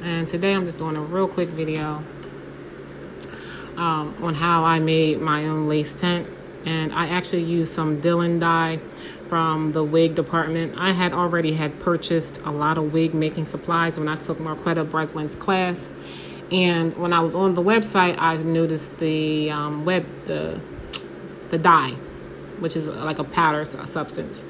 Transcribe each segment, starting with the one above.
And today I'm just doing a real quick video on how I made my own lace tint. And I actually used some Dylon dye from the wig department. I had already purchased a lot of wig making supplies when I took Marquetta Breslin's class. And when I was on the website, I noticed the dye, which is like a powder substance.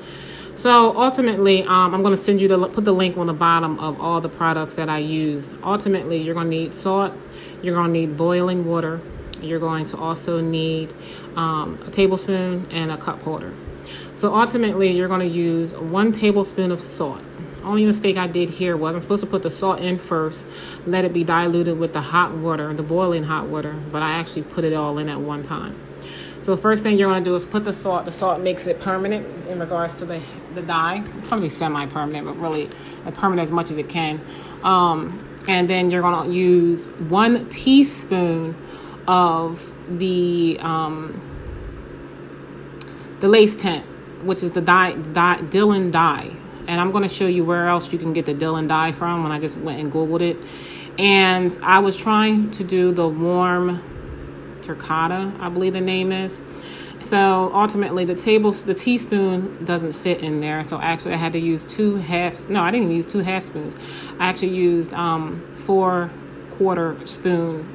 So ultimately, I'm going to send you put the link on the bottom of all the products that I used. Ultimately, you're going to need salt. You're going to need boiling water. You're going to also need a tablespoon and a cup holder. So ultimately, you're going to use 1 tablespoon of salt. Only mistake I did here was I'm supposed to put the salt in first, let it be diluted with the hot water, the boiling hot water, but I actually put it all in at one time. So first thing you're going to do is put the salt. The salt makes it permanent in regards to the dye. It's going to be semi-permanent, but really permanent as much as it can. And then you're going to use 1 teaspoon of the lace tint, which is the Dylon dye. And I'm going to show you where else you can get the Dylon dye from when I just went and Googled it. And I was trying to do the warm terracotta, I believe the name is. So ultimately the teaspoon doesn't fit in there. So actually I had to use I didn't even use 2 half spoons. I actually used 4 1/4 spoon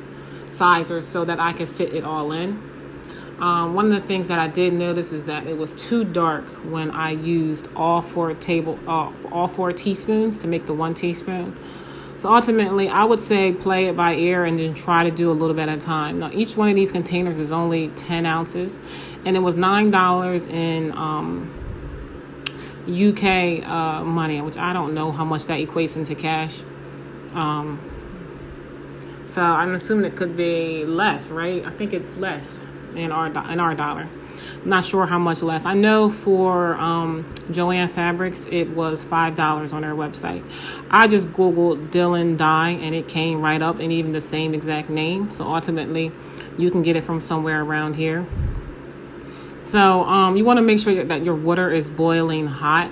sizers so that I could fit it all in. One of the things that I did notice is that it was too dark when I used all 4 teaspoons to make the 1 teaspoon. So ultimately, I would say play it by ear and then try to do a little bit at a time. Now, each one of these containers is only 10 ounces, and it was $9 in UK money, which I don't know how much that equates into cash. So I'm assuming it could be less, right? I think it's less in our dollar. I'm not sure how much less. I know for Joann Fabrics, it was $5 on their website. I just Googled Dylon dye and it came right up, and even the same exact name. So ultimately, you can get it from somewhere around here. So you want to make sure that your water is boiling hot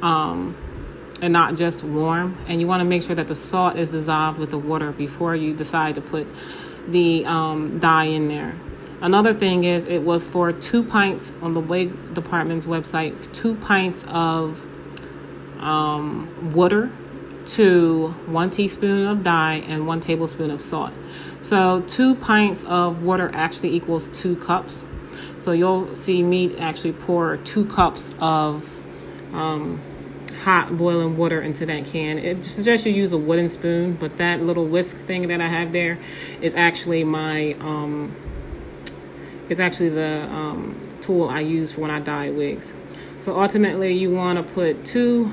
and not just warm. And you want to make sure that the salt is dissolved with the water before you decide to put the dye in there. Another thing is it was for 2 pints on the wig department's website, 2 pints of water to 1 teaspoon of dye and 1 tablespoon of salt. So 2 pints of water actually equals 2 cups. So you'll see me actually pour 2 cups of hot boiling water into that can. It just suggests you use a wooden spoon, but that little whisk thing that I have there is actually my it's actually the tool I use for when I dye wigs. So ultimately, you want to put 2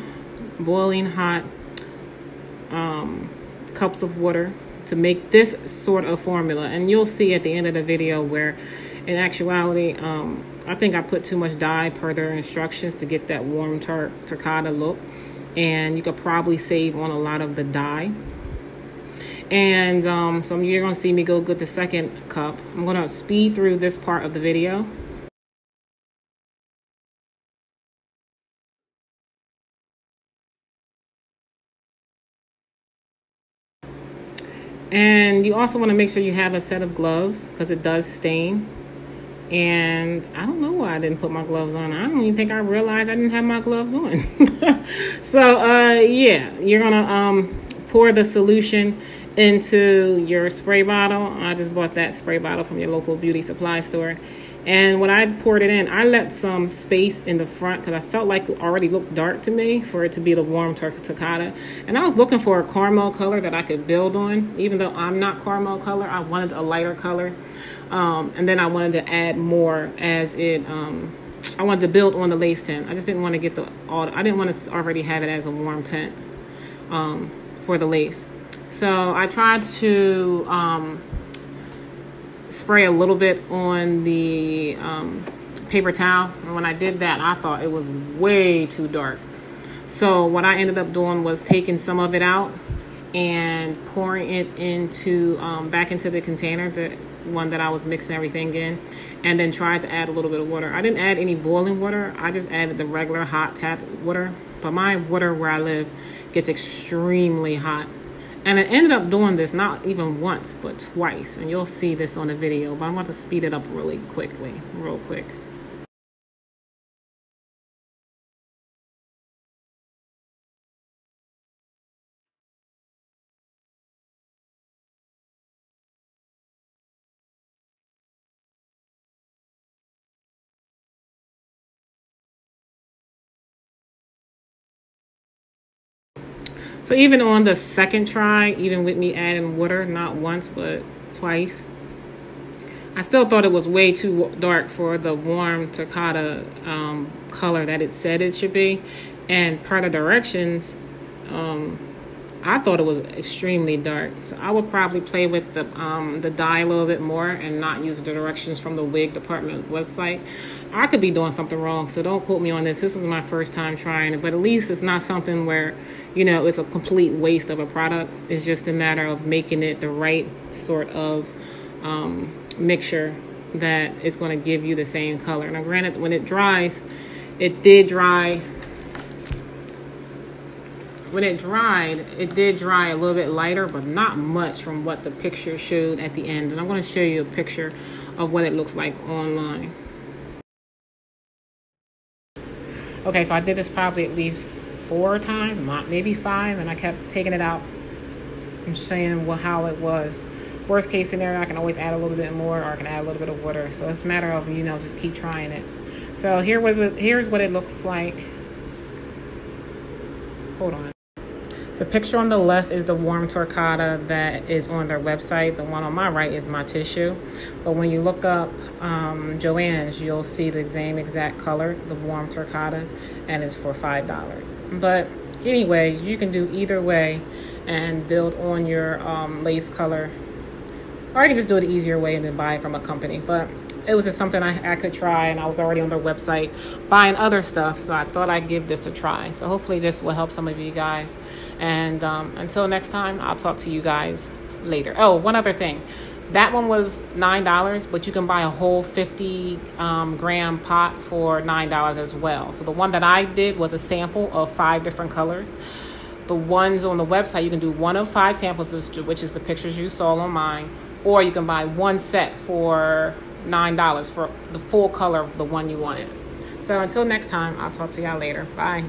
boiling hot cups of water to make this sort of formula. And you'll see at the end of the video where, in actuality, I think I put too much dye per their instructions to get that warm terracotta look. And you could probably save on a lot of the dye. And so you're going to see me go get the second cup. I'm going to speed through this part of the video. And you also want to make sure you have a set of gloves because it does stain. And I don't know why I didn't put my gloves on. I don't even think I realized I didn't have my gloves on. So, yeah, you're going to pour the solution into your spray bottle. I just bought that spray bottle from your local beauty supply store. And when I poured it in, I left some space in the front because I felt like it already looked dark to me for it to be the warm terracotta. And I was looking for a caramel color that I could build on. Even though I'm not caramel color, I wanted a lighter color. And then I wanted to add more as it, I wanted to build on the lace tint. I just didn't want to get I didn't want to already have it as a warm tint for the lace. So I tried to spray a little bit on the paper towel. And when I did that, I thought it was way too dark. So what I ended up doing was taking some of it out and pouring it into back into the container, the one that I was mixing everything in, and then tried to add a little bit of water. I didn't add any boiling water. I just added the regular hot tap water. But my water where I live gets extremely hot. And I ended up doing this not even once, but twice. And you'll see this on the video, but I'm going to speed it up real quick. So even on the second try, even with me adding water, not once, but twice, I still thought it was way too dark for the warm terracotta color that it said it should be. And per the directions, I thought it was extremely dark. So I would probably play with the dye a little bit more and not use the directions from the wig department website. I could be doing something wrong, so don't quote me on this. This is my first time trying it, but at least it's not something where, you know, it's a complete waste of a product. It's just a matter of making it the right sort of mixture that is going to give you the same color. Now, granted, when it dries, it did dry. When it dried, it did dry a little bit lighter, but not much from what the picture showed at the end. And I'm going to show you a picture of what it looks like online. Okay, so I did this probably at least 4 times, maybe 5, and I kept taking it out and saying how it was. Worst case scenario, I can always add a little bit more, or I can add a little bit of water. So it's a matter of, you know, just keep trying it. So here's what it looks like. Hold on. The picture on the left is the warm terracotta that is on their website. The one on my right is my tissue. But when you look up Joann's, you'll see the same exact color, the warm terracotta, and it's for $5. But anyway, you can do either way and build on your lace color. Or you can just do it the easier way and then buy it from a company. But it was just something I could try, and I was already on their website buying other stuff, so I thought I'd give this a try. So hopefully this will help some of you guys. And until next time, I'll talk to you guys later. Oh, one other thing. That one was $9, but you can buy a whole 50 gram pot for $9 as well. So the one that I did was a sample of 5 different colors. The ones on the website, you can do 1 of 5 samples, which is the pictures you saw on mine, or you can buy 1 set for $9 for the full color of the one you wanted. So until next time, I'll talk to y'all later. Bye.